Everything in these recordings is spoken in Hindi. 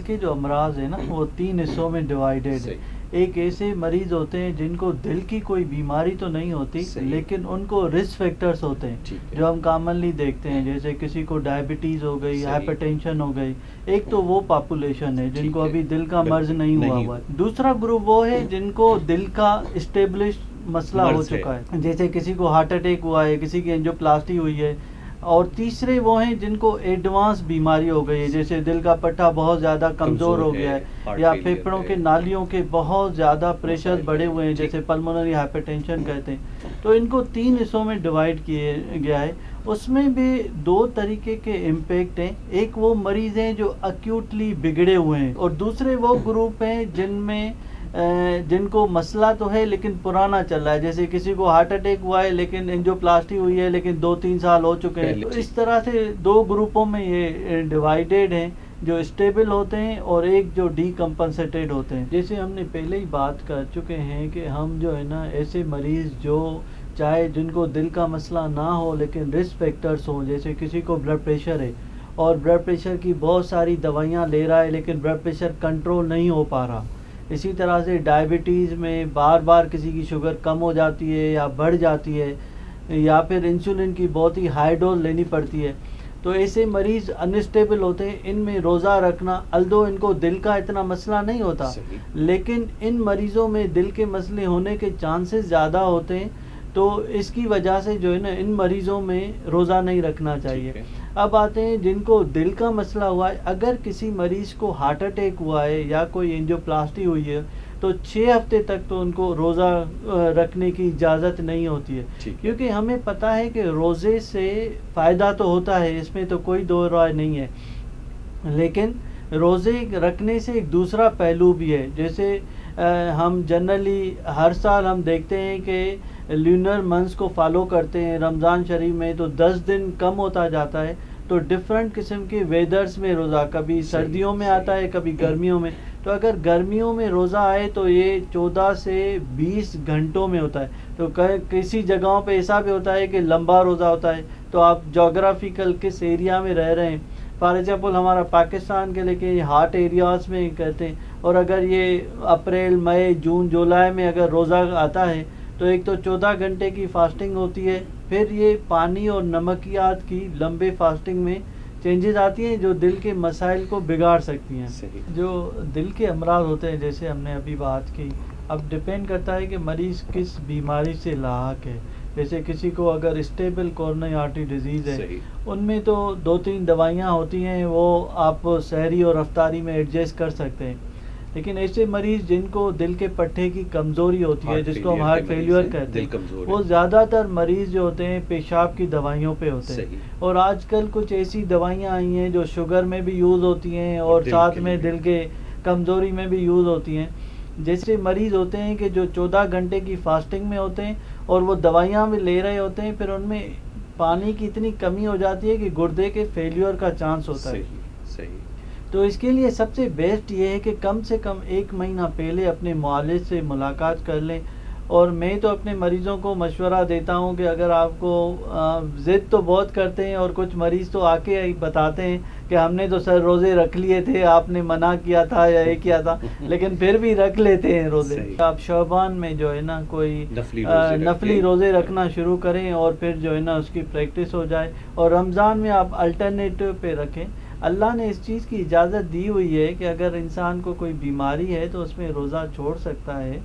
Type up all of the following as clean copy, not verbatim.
के जो अमराज है ना वो 3 हिस्सों में डिवाइडेड है। एक ऐसे मरीज होते हैं जिनको दिल की कोई बीमारी तो नहीं होती लेकिन उनको रिस्क फैक्टर्स होते हैं जो हम कॉमनली देखते हैं, जैसे किसी को डायबिटीज़ हो गई, हाइपरटेंशन हो गई। एक तो वो पॉपुलेशन है जिनको अभी दिल का मर्ज नहीं हुआ है। दूसरा ग्रुप वो है जिनको दिल का इस्टेब्लिश मसला हो चुका है, जैसे किसी को हार्ट अटैक हुआ है, किसी की एंजियोप्लास्टी हुई है। और तीसरे वो हैं जिनको एडवांस बीमारी हो गई है, जैसे दिल का पट्टा बहुत ज़्यादा कमज़ोर हो गया है या फेफड़ों के नालियों के बहुत ज़्यादा प्रेशर बढ़े हुए हैं, जैसे पल्मोनरी हाइपरटेंशन कहते हैं। तो इनको 3 हिस्सों में डिवाइड किए गया है। उसमें भी 2 तरीके के इम्पैक्ट हैं। एक वो मरीज़ हैं जो एक्यूटली बिगड़े हुए हैं और दूसरे वो ग्रुप हैं जिनको मसला तो है लेकिन पुराना चल रहा है, जैसे किसी को हार्ट अटैक हुआ है लेकिन एंजियोप्लास्टी हुई है लेकिन 2-3 साल हो चुके हैं। तो इस तरह से 2 ग्रुपों में ये डिवाइडेड हैं, जो स्टेबल होते हैं और एक जो डीकम्पनसेटेड होते हैं। जैसे हमने पहले ही बात कर चुके हैं कि हम जो है ना ऐसे मरीज़ जो चाहे जिनको दिल का मसला ना हो लेकिन रिस्क फैक्टर्स हों, जैसे किसी को ब्लड प्रेशर है और ब्लड प्रेशर की बहुत सारी दवाइयाँ ले रहा है लेकिन ब्लड प्रेशर कंट्रोल नहीं हो पा रहा। इसी तरह से डायबिटीज़ में बार बार किसी की शुगर कम हो जाती है या बढ़ जाती है या फिर इंसुलिन की बहुत ही हाई डोज लेनी पड़ती है। तो ऐसे मरीज़ अनस्टेबल होते हैं। इनमें रोज़ा रखना, अल्दो इनको दिल का इतना मसला नहीं होता लेकिन इन मरीज़ों में दिल के मसले होने के चांसेस ज़्यादा होते हैं, तो इसकी वजह से जो है ना इन मरीज़ों में रोज़ा नहीं रखना चाहिए। अब आते हैं जिनको दिल का मसला हुआ है। अगर किसी मरीज़ को हार्ट अटैक हुआ है या कोई एंजियोप्लास्टी हुई है तो 6 हफ्ते तक तो उनको रोज़ा रखने की इजाज़त नहीं होती है, क्योंकि हमें पता है कि रोज़े से फ़ायदा तो होता है, इसमें तो कोई दो राय नहीं है, लेकिन रोज़े रखने से एक दूसरा पहलू भी है। जैसे हम जनरली हर साल हम देखते हैं कि ल्यूनर मंथ्स को फॉलो करते हैं, रमज़ान शरीफ में तो 10 दिन कम होता जाता है। तो डिफरेंट किस्म के वेदर्स में रोज़ा, कभी सर्दियों में आता है कभी गर्मियों में। तो अगर गर्मियों में रोज़ा आए तो ये 14 से 20 घंटों में होता है। तो किसी जगहों पे ऐसा भी होता है कि लंबा रोज़ा होता है। तो आप जोग्राफिकल किस एरिया में रह रहे हैं, फॉर एग्जाम्पल हमारा पाकिस्तान के लेके हॉट एरियाज़ में कहते हैं, और अगर ये अप्रैल मई जून जुलाई में अगर रोज़ा आता है तो एक तो 14 घंटे की फास्टिंग होती है, फिर ये पानी और नमकियात की लंबे फास्टिंग में चेंजेस आती हैं जो दिल के मसाइल को बिगाड़ सकती हैं। जो दिल के अमराज होते हैं जैसे हमने अभी बात की, अब डिपेंड करता है कि मरीज़ किस बीमारी से लाहक है। जैसे किसी को अगर स्टेबल कोरोनरी आर्टरी डिजीज़ है उनमें तो 2-3 दवाइयाँ होती हैं, वो आप सहरी और अफ्तारी में एडजस्ट कर सकते हैं। लेकिन ऐसे मरीज़ जिनको दिल के पट्टे की कमज़ोरी होती है, जिसको हम हार्ट फेलियर कहते हैं, वो ज़्यादातर मरीज़ जो होते हैं पेशाब की दवाइयों पे होते हैं। और आजकल कुछ ऐसी दवाइयाँ आई हैं जो शुगर में भी यूज़ होती हैं और साथ में दिल के कमज़ोरी में भी यूज़ होती हैं। जैसे मरीज़ होते हैं कि जो 14 घंटे की फास्टिंग में होते हैं और वो दवाइयाँ भी ले रहे होते हैं, फिर उनमें पानी की इतनी कमी हो जाती है कि गुर्दे के फेलियर का चांस होता है। तो इसके लिए सबसे बेस्ट ये है कि कम से कम 1 महीना पहले अपने मुआलिज से मुलाकात कर लें। और मैं तो अपने मरीज़ों को मशवरा देता हूँ कि अगर आपको ज़िद तो बहुत करते हैं और कुछ मरीज़ तो आके बताते हैं कि हमने तो सर रोज़े रख लिए थे, आपने मना किया था या ये किया था, लेकिन फिर भी रख लेते हैं रोज़े। आप शौबान में जो है ना कोई नफली रोज़े रखना शुरू करें और फिर जो है ना उसकी प्रैक्टिस हो जाए, और रमज़ान में आप अल्टरनेटिव पे रखें। अल्लाह ने इस चीज़ की इजाज़त दी हुई है कि अगर इंसान को कोई बीमारी है तो उसमें रोज़ा छोड़ सकता है,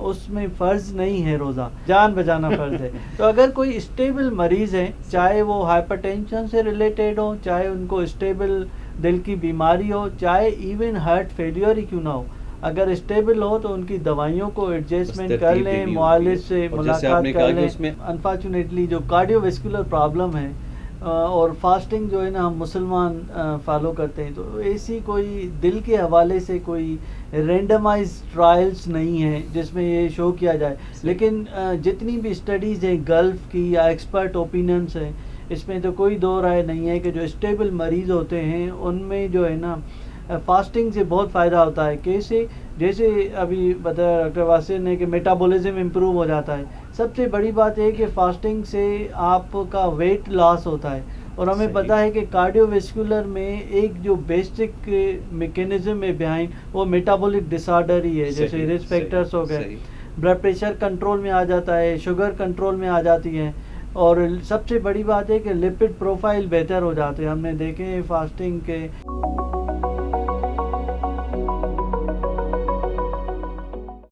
उसमें फ़र्ज़ नहीं है रोज़ा, जान बचाना फ़र्ज़ है। तो अगर कोई स्टेबल मरीज़ है, चाहे वो हाइपरटेंशन से रिलेटेड हो, चाहे उनको स्टेबल दिल की बीमारी हो, चाहे इवन हार्ट फेलियर ही क्यों ना हो, अगर स्टेबल हो तो उनकी दवाइयों को एडजस्टमेंट कर लें, मुआलिज से मुलाकात कर लें। अनफॉर्चुनेटली जो कार्डियोवैस्कुलर प्रॉब्लम है और फास्टिंग जो है ना हम मुसलमान फॉलो करते हैं, तो ऐसी कोई दिल के हवाले से कोई रेंडमाइज ट्रायल्स नहीं है जिसमें ये शो किया जाए। लेकिन जितनी भी स्टडीज़ हैं गल्फ़ की या एक्सपर्ट ओपिनियंस हैं, इसमें तो कोई दो राय नहीं है कि जो स्टेबल मरीज़ होते हैं उनमें जो है ना फास्टिंग से बहुत फ़ायदा होता है। कैसे, जैसे अभी बताया डॉक्टर वासिर ने कि मेटाबॉलिज्म इम्प्रूव हो जाता है। सबसे बड़ी बात है कि फ़ास्टिंग से आपका वेट लॉस होता है और हमें पता है कि कार्डियोवेस्कुलर में एक जो बेसिक मैकेनिज्म है बिहाइंड वो मेटाबॉलिक डिसऑर्डर ही है, जैसे रिस्क फैक्टर्स हो गए, ब्लड प्रेशर कंट्रोल में आ जाता है, शुगर कंट्रोल में आ जाती है, और सबसे बड़ी बात है कि लिपिड प्रोफाइल बेहतर हो जाते हैं। हमने देखे फास्टिंग के